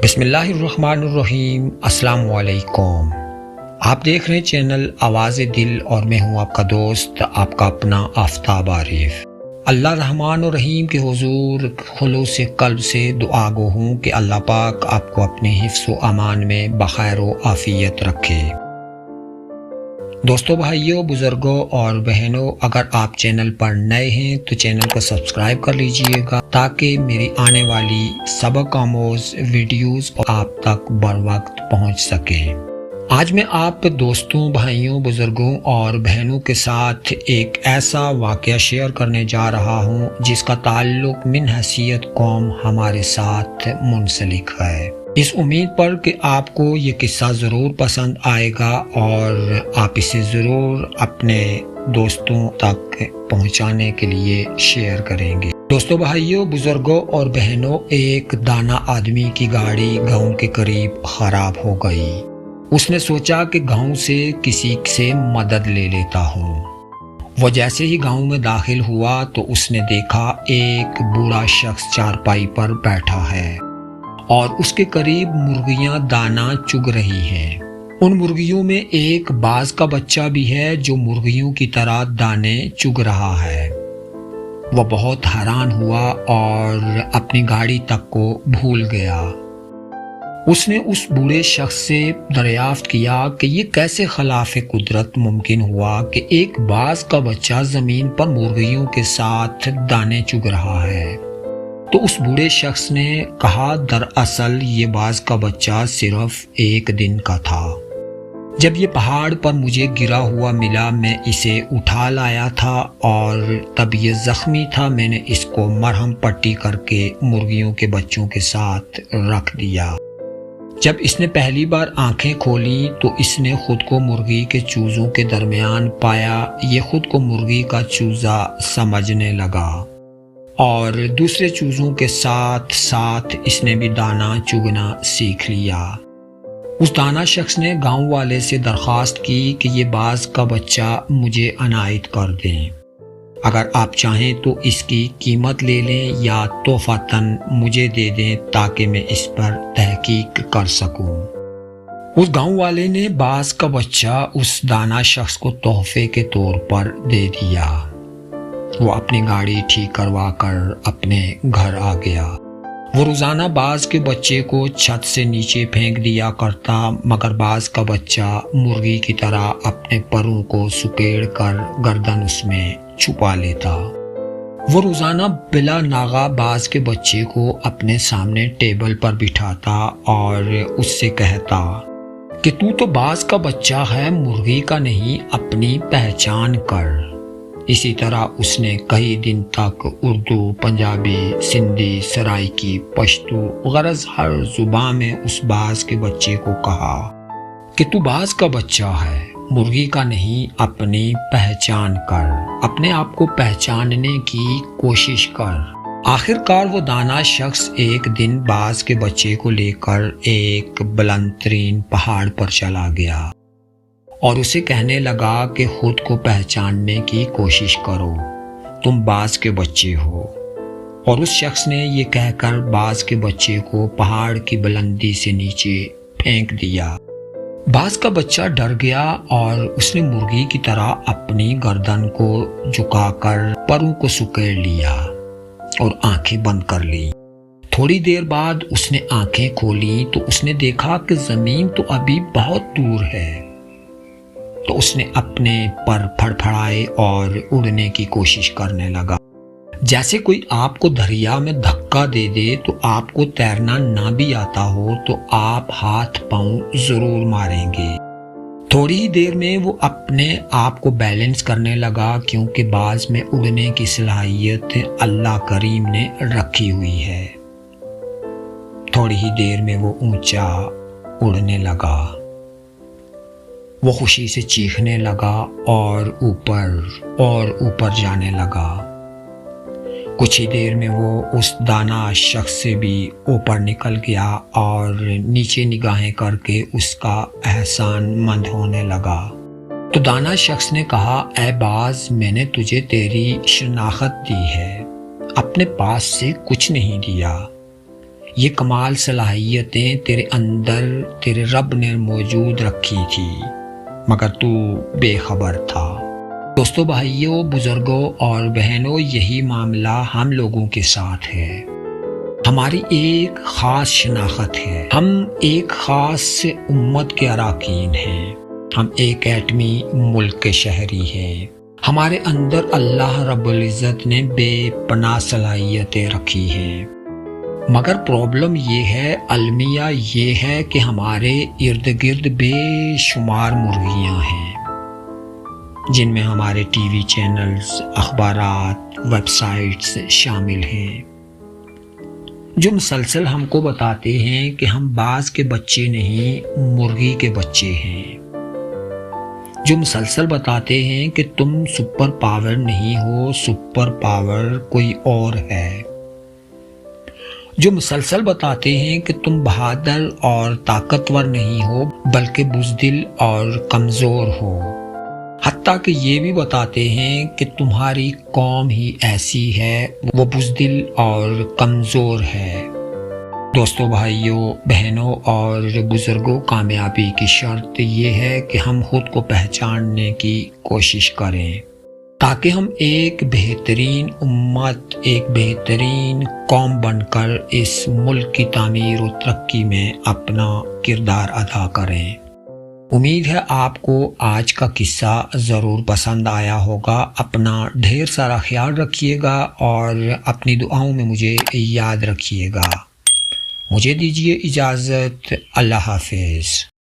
بسم اللہ الرحمن الرحیم۔ السلام علیکم۔ آپ دیکھ رہے ہیں چینل آواز دل اور میں ہوں آپ کا دوست، آپ کا اپنا آفتاب عارف۔ اللہ رحمان و رحیم کے حضور خلوص قلب سے دعا گو ہوں کہ اللہ پاک آپ کو اپنے حفظ و امان میں بخیر و عافیت رکھے۔ دوستو، بھائیوں، بزرگوں اور بہنوں، اگر آپ چینل پر نئے ہیں تو چینل کو سبسکرائب کر لیجئے گا تاکہ میری آنے والی سبق آموز ویڈیوز آپ تک بروقت پہنچ سکیں۔ آج میں آپ دوستوں، بھائیوں، بزرگوں اور بہنوں کے ساتھ ایک ایسا واقعہ شیئر کرنے جا رہا ہوں جس کا تعلق من حیثیت قوم ہمارے ساتھ منسلک ہے۔ اس امید پر کہ آپ کو یہ قصہ ضرور پسند آئے گا اور آپ اسے ضرور اپنے دوستوں تک پہنچانے کے لیے شیئر کریں گے۔ دوستو، بھائیوں، بزرگوں اور بہنوں، ایک دانا آدمی کی گاڑی گاؤں کے قریب خراب ہو گئی۔ اس نے سوچا کہ گاؤں سے کسی سے مدد لے لیتا ہوں۔ وہ جیسے ہی گاؤں میں داخل ہوا تو اس نے دیکھا ایک بوڑھا شخص چارپائی پر بیٹھا ہے اور اس کے قریب مرغیاں دانا چگ رہی ہیں۔ ان مرغیوں میں ایک باز کا بچہ بھی ہے جو مرغیوں کی طرح دانے چگ رہا ہے۔ وہ بہت حیران ہوا اور اپنی گاڑی تک کو بھول گیا۔ اس نے اس بوڑھے شخص سے دریافت کیا کہ یہ کیسے خلاف قدرت ممکن ہوا کہ ایک باز کا بچہ زمین پر مرغیوں کے ساتھ دانے چگ رہا ہے۔ تو اس بوڑھے شخص نے کہا، دراصل یہ باز کا بچہ صرف ایک دن کا تھا۔ جب یہ پہاڑ پر مجھے گرا ہوا ملا میں اسے اٹھا لایا تھا اور تب یہ زخمی تھا، میں نے اس کو مرہم پٹی کر کے مرغیوں کے بچوں کے ساتھ رکھ دیا۔ جب اس نے پہلی بار آنکھیں کھولی تو اس نے خود کو مرغی کے چوزوں کے درمیان پایا۔ یہ خود کو مرغی کا چوزا سمجھنے لگا اور دوسرے چوزوں کے ساتھ ساتھ اس نے بھی دانا چگنا سیکھ لیا۔ اس دانا شخص نے گاؤں والے سے درخواست کی کہ یہ باز کا بچہ مجھے عنایت کر دیں۔ اگر آپ چاہیں تو اس کی قیمت لے لیں یا تحفتاً مجھے دے دیں تاکہ میں اس پر تحقیق کر سکوں۔ اس گاؤں والے نے باز کا بچہ اس دانا شخص کو تحفے کے طور پر دے دیا۔ وہ اپنی گاڑی ٹھیک کروا کر اپنے گھر آ گیا۔ وہ روزانہ باز کے بچے کو چھت سے نیچے پھینک دیا کرتا، مگر باز کا بچہ مرغی کی طرح اپنے پروں کو سکیڑ کر گردن اس میں چھپا لیتا۔ وہ روزانہ بلا ناغہ باز کے بچے کو اپنے سامنے ٹیبل پر بٹھاتا اور اس سے کہتا کہ تو باز کا بچہ ہے، مرغی کا نہیں، اپنی پہچان کر۔ اسی طرح اس نے کئی دن تک اردو، پنجابی، سندھی، سرائیکی، پشتو، غرض ہر زبان میں اس باز کے بچے کو کہا کہ تو باز کا بچہ ہے، مرغی کا نہیں، اپنی پہچان کر، اپنے آپ کو پہچاننے کی کوشش کر۔ آخر کار وہ دانا شخص ایک دن باز کے بچے کو لے کر ایک بلند ترین پہاڑ پر چلا گیا اور اسے کہنے لگا کہ خود کو پہچاننے کی کوشش کرو، تم باز کے بچے ہو۔ اور اس شخص نے یہ کہہ کر باز کے بچے کو پہاڑ کی بلندی سے نیچے پھینک دیا۔ باز کا بچہ ڈر گیا اور اس نے مرغی کی طرح اپنی گردن کو جھکا کر پروں کو سکیڑ لیا اور آنکھیں بند کر لی۔ تھوڑی دیر بعد اس نے آنکھیں کھولی تو اس نے دیکھا کہ زمین تو ابھی بہت دور ہے۔ تو اس نے اپنے پر پھڑپھڑائے اور اڑنے کی کوشش کرنے لگا۔ جیسے کوئی آپ کو دریا میں دھکا دے دے تو آپ کو تیرنا نہ بھی آتا ہو تو آپ ہاتھ پاؤں ضرور ماریں گے۔ تھوڑی ہی دیر میں وہ اپنے آپ کو بیلنس کرنے لگا، کیونکہ باز میں اڑنے کی صلاحیت اللہ کریم نے رکھی ہوئی ہے۔ تھوڑی ہی دیر میں وہ اونچا اڑنے لگا۔ وہ خوشی سے چیخنے لگا اور اوپر جانے لگا۔ کچھ ہی دیر میں وہ اس دانا شخص سے بھی اوپر نکل گیا اور نیچے نگاہیں کر کے اس کا احسان مند ہونے لگا۔ تو دانا شخص نے کہا، اے باز، میں نے تجھے تیری شناخت دی ہے، اپنے پاس سے کچھ نہیں دیا۔ یہ کمال صلاحیتیں تیرے اندر تیرے رب نے موجود رکھی تھی، مگر تو بے خبر تھا۔ دوستو، بھائیوں، بزرگوں اور بہنوں، یہی معاملہ ہم لوگوں کے ساتھ ہے۔ ہماری ایک خاص شناخت ہے، ہم ایک خاص امت کے اراکین ہیں، ہم ایک ایٹمی ملک کے شہری ہیں۔ ہمارے اندر اللہ رب العزت نے بے پناہ صلاحیتیں رکھی ہیں، مگر پرابلم یہ ہے، المیہ یہ ہے کہ ہمارے ارد گرد بے شمار مرغیاں ہیں، جن میں ہمارے ٹی وی چینلز، اخبارات، ویب سائٹس شامل ہیں، جو مسلسل ہم کو بتاتے ہیں کہ ہم باز کے بچے نہیں، مرغی کے بچے ہیں، جو مسلسل بتاتے ہیں کہ تم سپر پاور نہیں ہو، سپر پاور کوئی اور ہے، جو مسلسل بتاتے ہیں کہ تم بہادر اور طاقتور نہیں ہو بلکہ بزدل اور کمزور ہو، حتیٰ کہ یہ بھی بتاتے ہیں کہ تمہاری قوم ہی ایسی ہے، وہ بزدل اور کمزور ہے۔ دوستو، بھائیوں، بہنوں اور بزرگوں، کامیابی کی شرط یہ ہے کہ ہم خود کو پہچاننے کی کوشش کریں، تاکہ ہم ایک بہترین امت، ایک بہترین قوم بن کر اس ملک کی تعمیر و ترقی میں اپنا کردار ادا کریں۔ امید ہے آپ کو آج کا قصہ ضرور پسند آیا ہوگا۔ اپنا ڈھیر سارا خیال رکھیے گا اور اپنی دعاؤں میں مجھے یاد رکھیے گا۔ مجھے دیجیے اجازت۔ اللہ حافظ۔